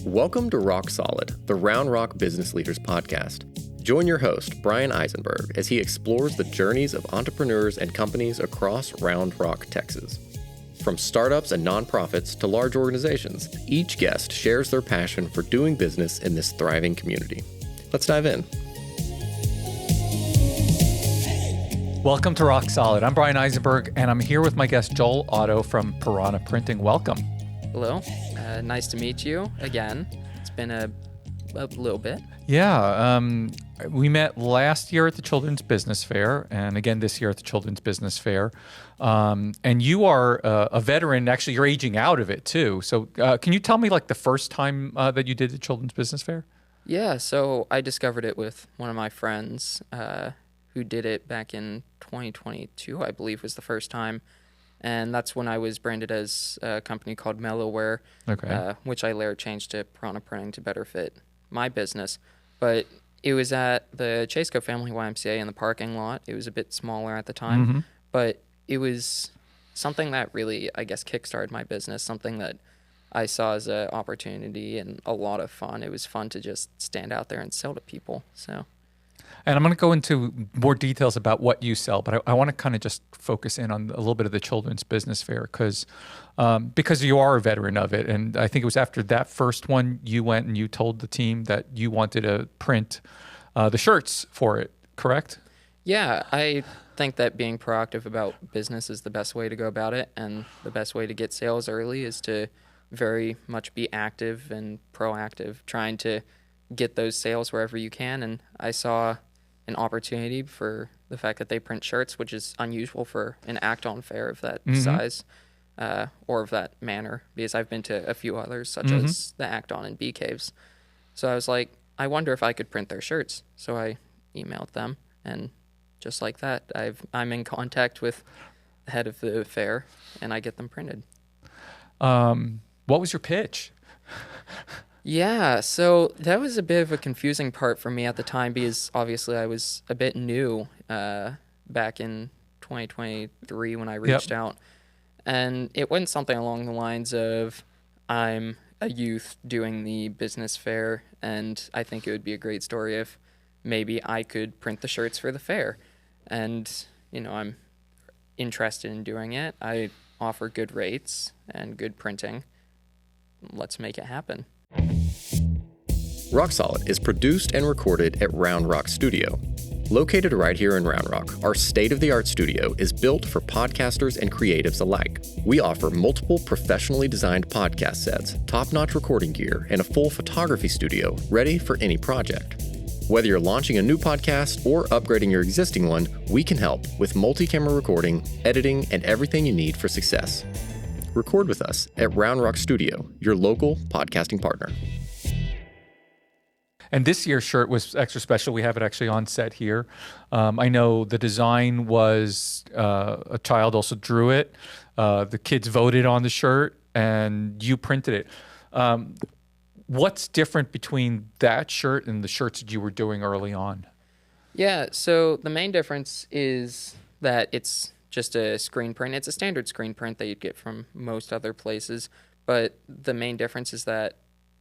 Welcome to Rock Solid, the Round Rock Business Leaders Podcast. Join your host, Bryan Eisenberg, as he explores the journeys of entrepreneurs and companies across Round Rock, Texas. From startups and nonprofits to large organizations, each guest shares their passion for doing business in this thriving community. Let's dive in. Welcome to Rock Solid. I'm Bryan Eisenberg, and I'm here with my guest, Joel Otto from Piranha Printing. Welcome. Hello. Nice to meet you again. It's been a little bit. Yeah. We met last year at the Children's Business Fair, and again this year at the Children's Business Fair. And you are a veteran. Actually, you're aging out of it, too. So can you tell me, the first time that you did the Children's Business Fair? Yeah, so I discovered it with one of my friends who did it back in 2022, I believe was the first time. And that's when I was branded as a company called Mellowware, which I later changed to Piranha Printing to better fit my business. But it was at the Chaseco Family YMCA in the parking lot. It was a bit smaller at the time, but it was something that really, I guess, kickstarted my business, something that I saw as an opportunity and a lot of fun. It was fun to just stand out there and sell to people. And I'm going to go into more details about what you sell, but I want to kind of just focus in on a little bit of the Children's Business Fair because you are a veteran of it. And I think it was after that first one, you went and you told the team that you wanted to print the shirts for it, correct? Yeah, I think that being proactive about business is the best way to go about it. And the best way to get sales early is to very much be active and proactive, trying to get those sales wherever you can. And I saw an opportunity for the fact that they print shirts, which is unusual for an act-on fair of that size or of that manner, because I've been to a few others, such as the Act-On and Bee Caves. So I was like, I wonder if I could print their shirts. So I emailed them, and just like that, I'm in contact with the head of the fair, and I get them printed. What was your pitch? Yeah, so that was a bit of a confusing part for me at the time because obviously I was a bit new back in 2023 when I reached out. And it went something along the lines of, I'm a youth doing the business fair, and I think it would be a great story if maybe I could print the shirts for the fair. And, I'm interested in doing it. I offer good rates and good printing. Let's make it happen. Rock Solid is produced and recorded at Round Rock Studio. Located right here in Round Rock, our state-of-the-art studio is built for podcasters and creatives alike. We offer multiple professionally designed podcast sets, top-notch recording gear, and a full photography studio ready for any project. Whether you're launching a new podcast or upgrading your existing one, we can help with multi-camera recording, editing, and everything you need for success. Record with us at Round Rock Studio, your local podcasting partner. And this year's shirt was extra special. We have it actually on set here. I know the design was a child also drew it. The kids voted on the shirt, and you printed it. What's different between that shirt and the shirts that you were doing early on? Yeah, so the main difference is that it's just a screen print. It's a standard screen print that you'd get from most other places. But the main difference is that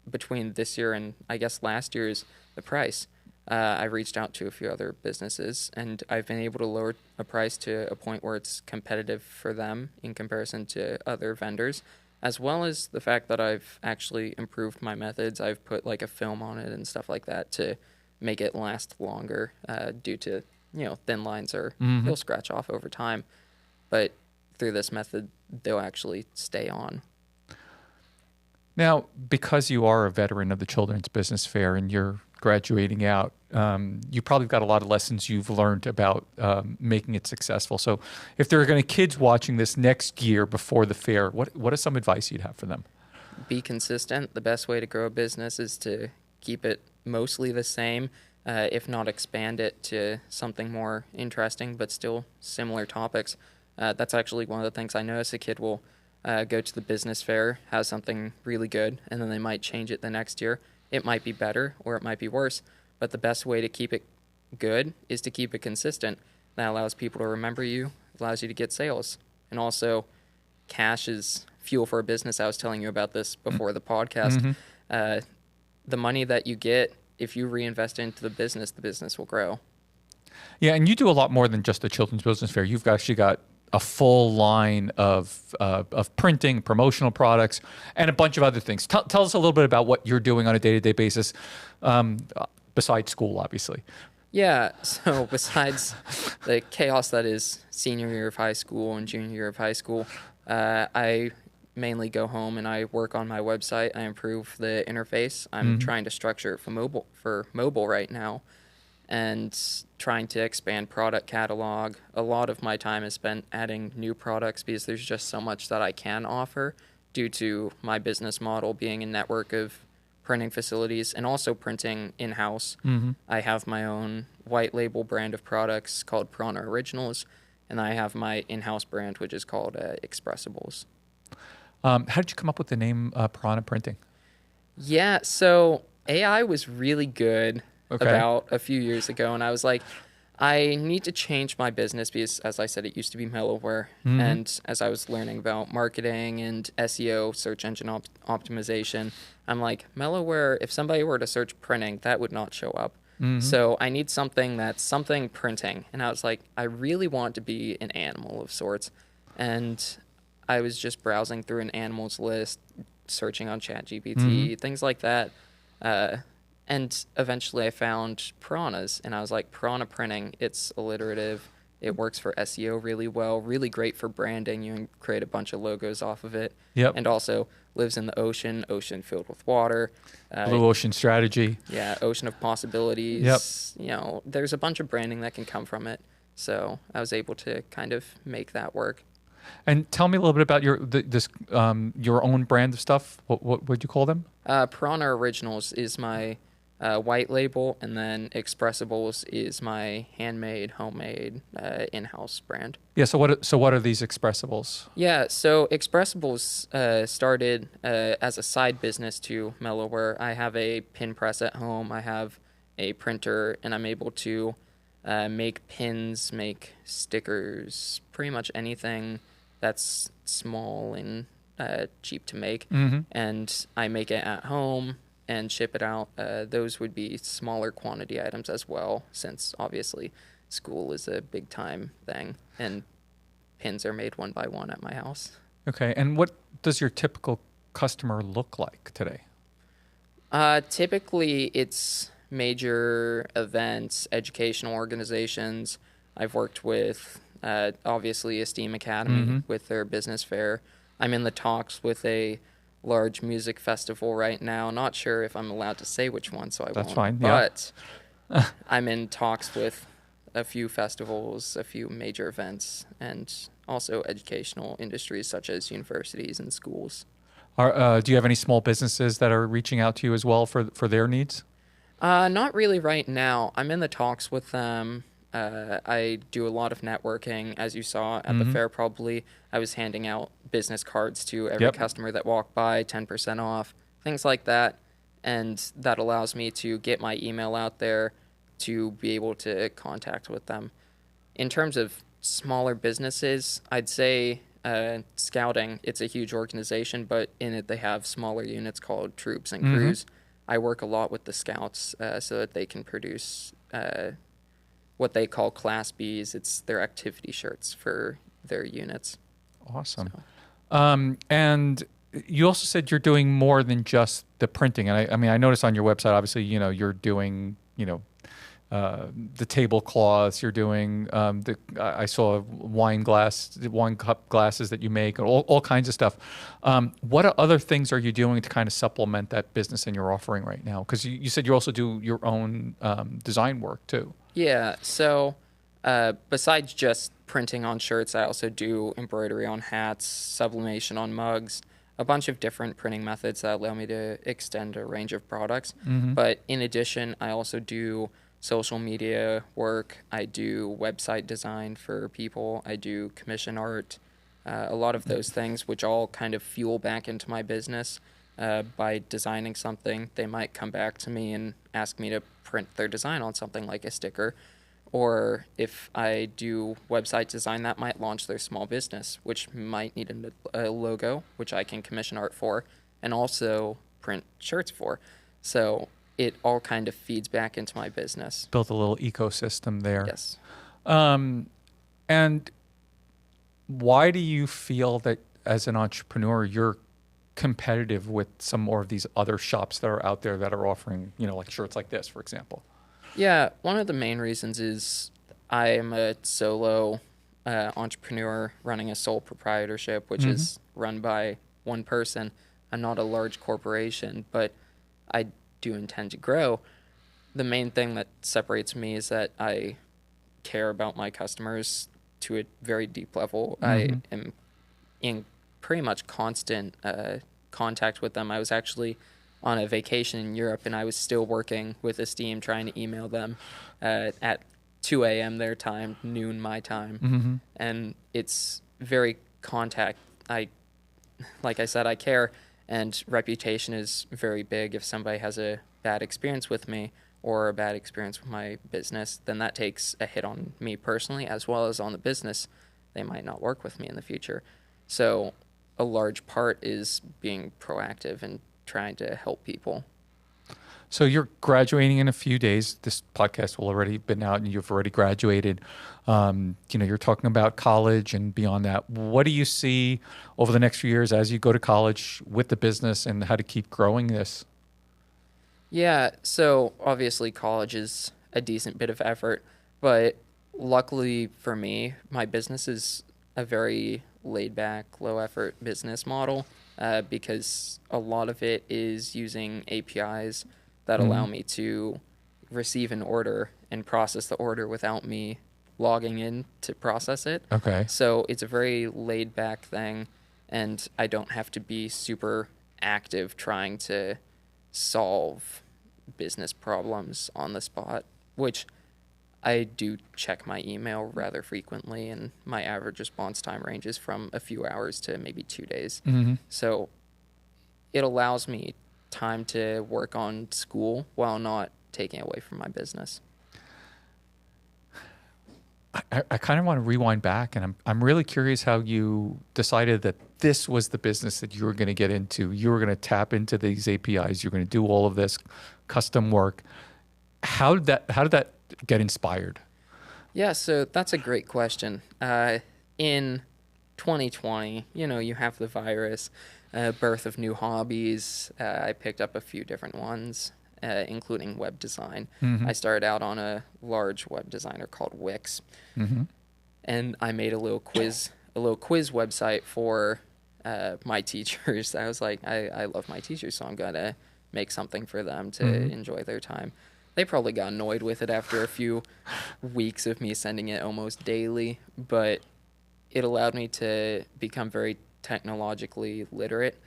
between this year and I guess last year's the price. I reached out to a few other businesses, and I've been able to lower a price to a point where it's competitive for them in comparison to other vendors, as well as the fact that I've actually improved my methods. I've put a film on it and stuff like that to make it last longer due to, thin lines they'll scratch off over time. But through this method, they'll actually stay on. Now, because you are a veteran of the Children's Business Fair and you're graduating out, you probably got a lot of lessons you've learned about making it successful. So if there are going to be kids watching this next year before the fair, what is some advice you'd have for them? Be consistent. The best way to grow a business is to keep it mostly the same, if not expand it to something more interesting, but still similar topics. That's actually one of the things I notice. A kid will go to the business fair, has something really good, and then they might change it the next year. It might be better or it might be worse, but the best way to keep it good is to keep it consistent. That allows people to remember you, allows you to get sales. And also, cash is fuel for a business. I was telling you about this before the podcast. the money that you get, if you reinvest into the business will grow. Yeah, and you do a lot more than just the children's business fair. You've actually got a full line of printing, promotional products, and a bunch of other things. Tell us a little bit about what you're doing on a day-to-day basis, besides school, obviously. Yeah, so besides the chaos that is senior year of high school and junior year of high school, I mainly go home and I work on my website. I improve the interface. I'm trying to structure it for mobile right now, and trying to expand product catalog. A lot of my time is spent adding new products because there's just so much that I can offer due to my business model being a network of printing facilities and also printing in-house. I have my own white label brand of products called Piranha Originals, and I have my in-house brand, which is called Expressibles. How did you come up with the name Piranha Printing? Yeah, so AI was really good about a few years ago, and I was like, I need to change my business because, as I said, it used to be Mellowware. And as I was learning about marketing and SEO, search engine optimization, I'm like, Mellowware, if somebody were to search printing, that would not show up. So I need something that's something printing. And I was like, I really want to be an animal of sorts. And I was just browsing through an animals list, searching on ChatGPT, things like that. And eventually I found piranhas, and I was like, Piranha Printing, it's alliterative. It works for SEO really well, really great for branding. You can create a bunch of logos off of it. And also lives in the ocean filled with water. Blue ocean strategy. Yeah, ocean of possibilities. You know, there's a bunch of branding that can come from it. So I was able to kind of make that work. And tell me a little bit about your own brand of stuff. What would you call them? Piranha Originals is my white label, and then Expressibles is my handmade, homemade, in-house brand. Yeah. So what are these Expressibles? Yeah. So Expressibles started as a side business to Mellowware. I have a pin press at home. I have a printer, and I'm able to make pins, make stickers, pretty much anything that's small and cheap to make. And I make it at home and ship it out. Those would be smaller quantity items as well, since obviously school is a big time thing, and pins are made one by one at my house. Okay. And what does your typical customer look like today? Typically, it's major events, educational organizations. I've worked with, obviously, Esteem Academy with their business fair. I'm in the talks with a large music festival right now. Not sure if I'm allowed to say which one, so I won't. That's fine. But I'm in talks with a few festivals, a few major events, and also educational industries such as universities and schools. Do you have any small businesses that are reaching out to you as well for their needs? Not really right now. I'm in the talks with them. I do a lot of networking, as you saw at the fair probably. I was handing out business cards to every customer that walked by, 10% off, things like that. And that allows me to get my email out there to be able to contact with them. In terms of smaller businesses, I'd say Scouting, it's a huge organization, but in it they have smaller units called troops and crews. I work a lot with the scouts so that they can produce what they call Class Bs. It's their activity shirts for their units. Awesome. So. And you also said you're doing more than just the printing. And I mean, I noticed on your website, obviously, you're doing, the tablecloths, you're doing, I saw wine cup glasses that you make, all kinds of stuff. What other things are you doing to kind of supplement that business and your offering right now? Because you said you also do your own design work too. Yeah. So besides just printing on shirts, I also do embroidery on hats, sublimation on mugs, a bunch of different printing methods that allow me to extend a range of products. But in addition, I also do social media work. I do website design for people. I do commission art, a lot of those things, which all kind of fuel back into my business. By designing something, they might come back to me and ask me to print their design on something like a sticker. Or if I do website design, that might launch their small business, which might need a logo, which I can commission art for, and also print shirts for. So it all kind of feeds back into my business. Built a little ecosystem there. Yes. And why do you feel that as an entrepreneur, you're competitive with some more of these other shops that are out there that are offering, like shirts like this, for example? Yeah, one of the main reasons is I am a solo entrepreneur running a sole proprietorship, which is run by one person. I'm not a large corporation, but I do intend to grow. The main thing that separates me is that I care about my customers to a very deep level. I am in pretty much constant contact with them. I was actually on a vacation in Europe, and I was still working with Esteem, trying to email them at 2 a.m. their time, noon my time. And it's very contact. Like I said, I care, and reputation is very big. If somebody has a bad experience with me or a bad experience with my business, then that takes a hit on me personally as well as on the business. They might not work with me in the future. So a large part is being proactive and trying to help people. So you're graduating in a few days. This podcast will already been out and you've already graduated. You're talking about college and beyond that. What do you see over the next few years as you go to college with the business and how to keep growing this? Yeah, so obviously college is a decent bit of effort, but luckily for me, my business is a very laid back, low effort business model because a lot of it is using APIs that allow me to receive an order and process the order without me logging in to process it. Okay. So it's a very laid back thing, and I don't have to be super active trying to solve business problems on the spot, which I do check my email rather frequently, and my average response time ranges from a few hours to maybe 2 days. So it allows me time to work on school while not taking away from my business. I kind of want to rewind back, and I'm really curious how you decided that this was the business that you were going to get into. You were going to tap into these APIs. You're going to do all of this custom work. How did that get inspired? Yeah, so that's a great question. In 2020, you have the virus, birth of new hobbies. I picked up a few different ones, including web design. I started out on a large web designer called Wix, and I made a little quiz website for my teachers. I was like, I love my teachers, so I'm gonna make something for them to enjoy their time. They probably got annoyed with it after a few weeks of me sending it almost daily, but it allowed me to become very technologically literate,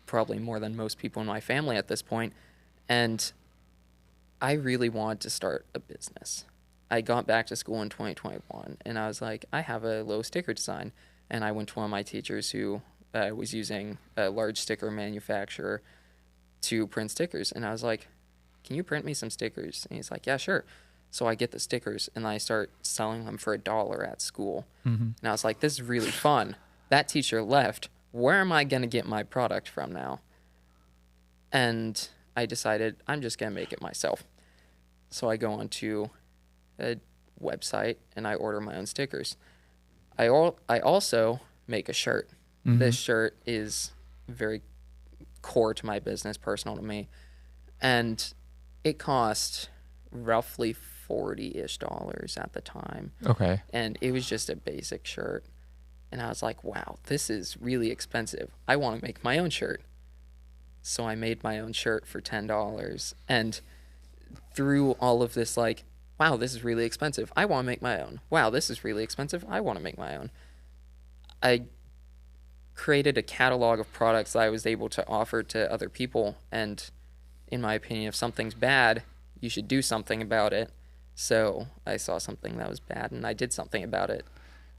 probably more than most people in my family at this point. And I really wanted to start a business. I got back to school in 2021, and I was like, I have a little sticker design. And I went to one of my teachers who was using a large sticker manufacturer to print stickers. And I was like, can you print me some stickers? And he's like, yeah, sure. So I get the stickers, and I start selling them for $1 at school. And I was like, this is really fun. That teacher left. Where am I going to get my product from now? And I decided I'm just going to make it myself. So I go onto a website, and I order my own stickers. I also make a shirt. This shirt is very core to my business, personal to me. And it cost roughly $40-ish at the time. Okay. And it was just a basic shirt. And I was like, wow, this is really expensive. I want to make my own shirt. So I made my own shirt for $10. And through all of this, like, wow, this is really expensive. I want to make my own. Wow, this is really expensive. I want to make my own. I created a catalog of products that I was able to offer to other people. And in my opinion, if something's bad, you should do something about it. So I saw something that was bad, and I did something about it.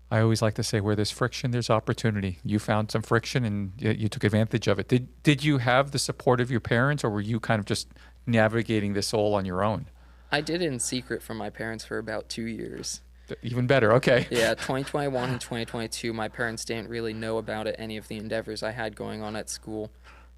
I always like to say, where there's friction, there's opportunity. You found some friction, and you took advantage of it. Did you have the support of your parents, or were you kind of just navigating this all on your own? I did it in secret from my parents for about 2 years. Even better. Okay. Yeah, 2021 and 2022, my parents didn't really know about it, any of the endeavors I had going on at school.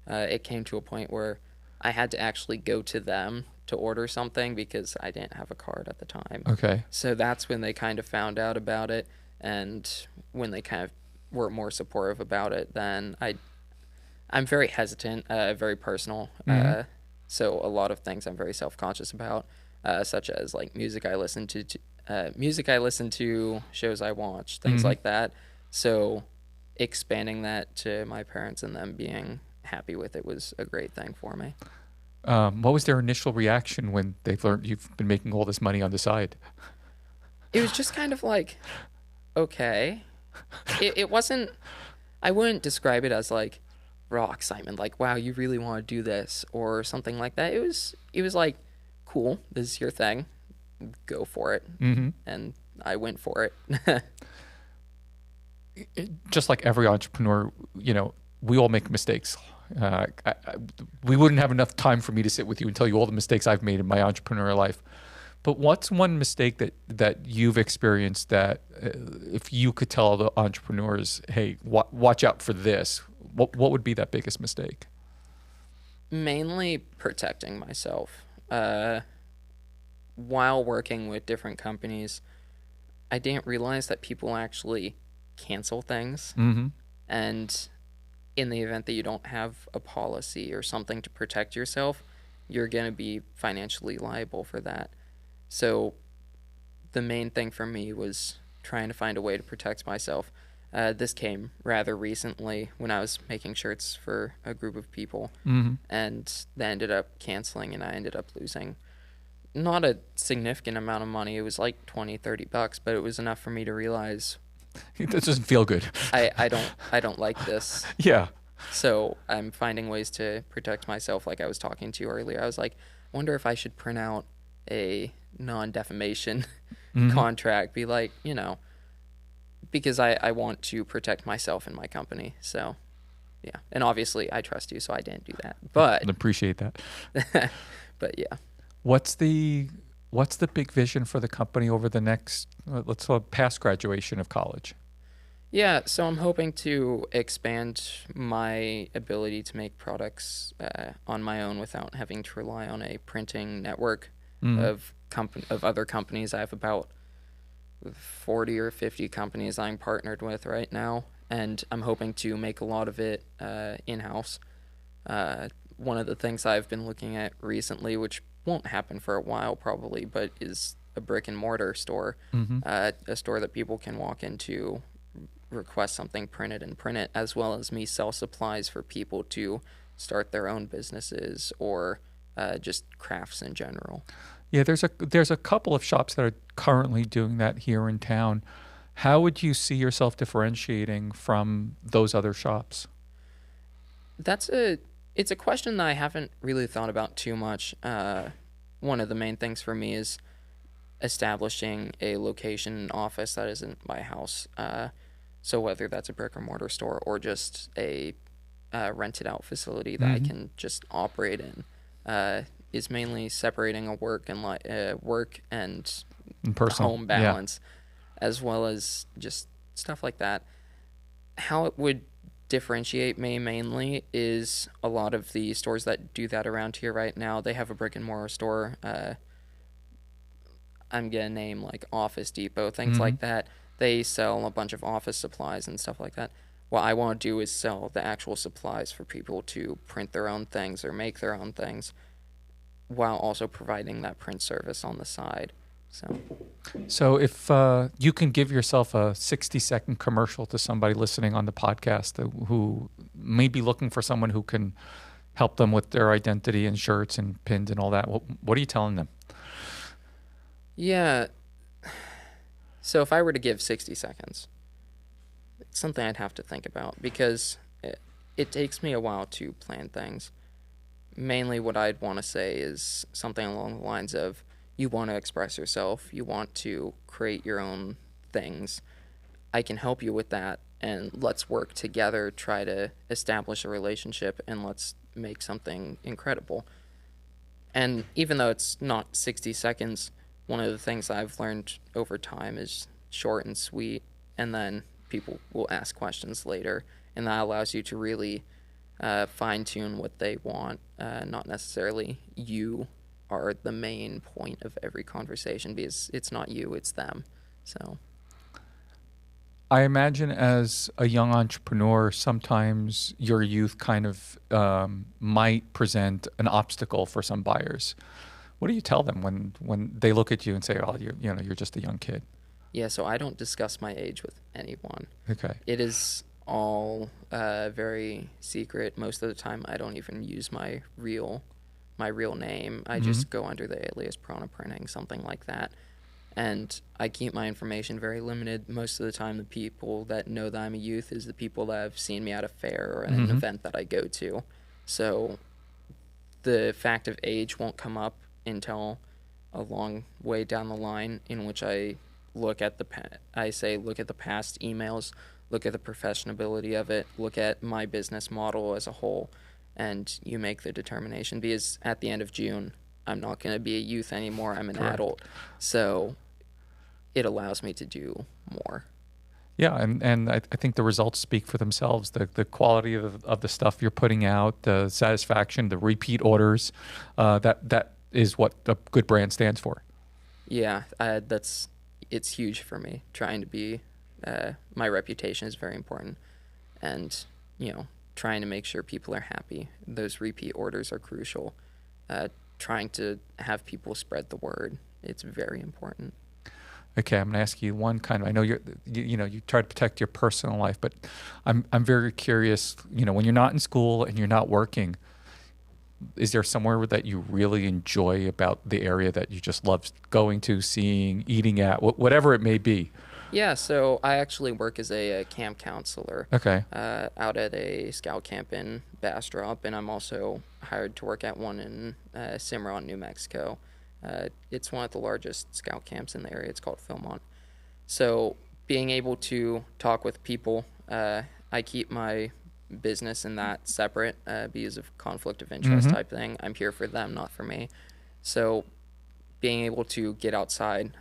It came to a point where I had to actually go to them to order something because I didn't have a card at the time. Okay. So that's when they kind of found out about it, and when they kind of were more supportive about it, then I'm very hesitant, very personal. So a lot of things I'm very self-conscious about, such as like music I listen to, shows I watch, things like that. So expanding that to my parents and them being happy with it was a great thing for me. What was their initial reaction when they learned you've been making all this money on the side? It was just kind of like, okay. It wasn't, I wouldn't describe it as like raw excitement, like, wow, you really want to do this or something like that. It was like, cool, this is your thing, go for it. And I went for it. Just like every entrepreneur, we all make mistakes. We wouldn't have enough time for me to sit with you and tell you all the mistakes I've made in my entrepreneurial life. But what's one mistake that you've experienced that if you could tell the entrepreneurs, hey, watch out for this, what would be that biggest mistake? Mainly protecting myself. While working with different companies, I didn't realize that people actually cancel things. And in the event that you don't have a policy or something to protect yourself, you're going to be financially liable for that. So the main thing for me was trying to find a way to protect myself. This came rather recently when I was making shirts for a group of people, and they ended up canceling, and I ended up losing not a significant amount of money. It was like $20-$30, but it was enough for me to realize That doesn't feel good. I don't like this. Yeah. So I'm finding ways to protect myself. Like I was talking to you earlier, I was like, I wonder if I should print out a non-defamation contract, be like, because I want to protect myself and my company. So yeah. And obviously I trust you, so I didn't do that. But I appreciate that. but yeah. What's the big vision for the company over the next, let's say, past graduation of college? Yeah, so I'm hoping to expand my ability to make products on my own without having to rely on a printing network of other companies. I have about 40 or 50 companies I'm partnered with right now, and I'm hoping to make a lot of it in-house. One of the things I've been looking at recently, which won't happen for a while probably, but is a brick-and-mortar store, a store that people can walk into, request something printed and print it, as well as me sell supplies for people to start their own businesses or just crafts in general. Yeah, there's a couple of shops that are currently doing that here in town. How would you see yourself differentiating from those other shops? It's a question that I haven't really thought about too much. One of the main things for me is establishing a location office that isn't my house. So whether that's a brick or mortar store or just a rented out facility that I can just operate in, is mainly separating a work and personal home balance, as well as just stuff like that. How it would differentiate me mainly is a lot of the stores that do that around here right now. They have a brick and mortar store. I'm gonna name like Office Depot, things like that. They sell a bunch of office supplies and stuff like that. What I want to do is sell the actual supplies for people to print their own things or make their own things, while also providing that print service on the side. So if you can give yourself a 60-second commercial to somebody listening on the podcast who may be looking for someone who can help them with their identity and shirts and pins and all that, what are you telling them? Yeah. So if I were to give 60 seconds, it's something I'd have to think about because it takes me a while to plan things. Mainly what I'd want to say is something along the lines of, you want to express yourself, you want to create your own things. I can help you with that, and let's work together, try to establish a relationship, and let's make something incredible. And even though it's not 60 seconds, one of the things I've learned over time is short and sweet, and then people will ask questions later, and that allows you to really fine tune what they want, not necessarily you are the main point of every conversation, because it's not you, it's them. So I imagine as a young entrepreneur, sometimes your youth kind of might present an obstacle for some buyers. What do you tell them when they look at you and say, "Oh, you're just a young kid"? yeah, so I don't discuss my age with anyone. Okay. It is all very secret. Most of the time, I don't even use my real name. I just go under the alias Piranha Printing, something like that. And I keep my information very limited. Most of the time, the people that know that I'm a youth is the people that have seen me at a fair or at an event that I go to. So the fact of age won't come up until a long way down the line, in which I look at the past emails, look at the professionability of it, look at my business model as a whole, and you make the determination. Because at the end of June, I'm not going to be a youth anymore. I'm an adult. So it allows me to do more. Yeah, and I think the results speak for themselves. The quality of the stuff you're putting out, the satisfaction, the repeat orders, that is what a good brand stands for. Yeah, it's huge for me. Trying to be, my reputation is very important, and trying to make sure people are happy. Those repeat orders are crucial. Trying to have people spread the word, it's very important. Okay, I'm going to ask you one kind of. I know you try to protect your personal life, but I'm very curious. When you're not in school and you're not working, is there somewhere that you really enjoy about the area that you just love going to, seeing, eating at, whatever it may be? Yeah, so I actually work as a camp counselor. Okay. Out at a scout camp in Bastrop, and I'm also hired to work at one in Cimarron, New Mexico. It's one of the largest scout camps in the area. It's called Philmont. So being able to talk with people, I keep my business and that separate because of conflict of interest type thing. I'm here for them, not for me. So being able to get outside,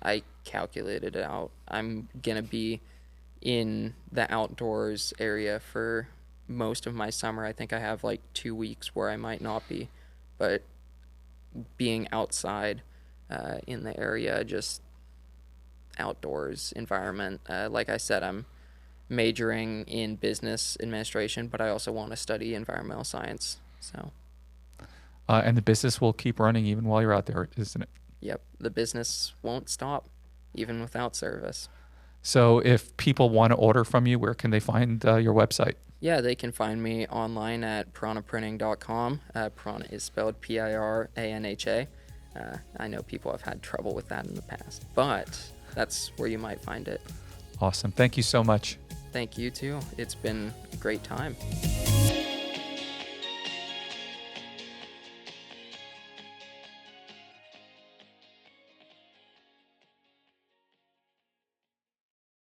I calculated it out. I'm going to be in the outdoors area for most of my summer. I think I have like 2 weeks where I might not be, but being outside in the area, just outdoors environment. Like I said, I'm majoring in business administration, but I also want to study environmental science. So, and the business will keep running even while you're out there, isn't it? Yep, the business won't stop, even without service. So if people want to order from you, where can they find your website? Yeah, they can find me online at piranhaprinting.com. Piranha is spelled Piranha. I know people have had trouble with that in the past, but that's where you might find it. Awesome. Thank you so much. Thank you, too. It's been a great time.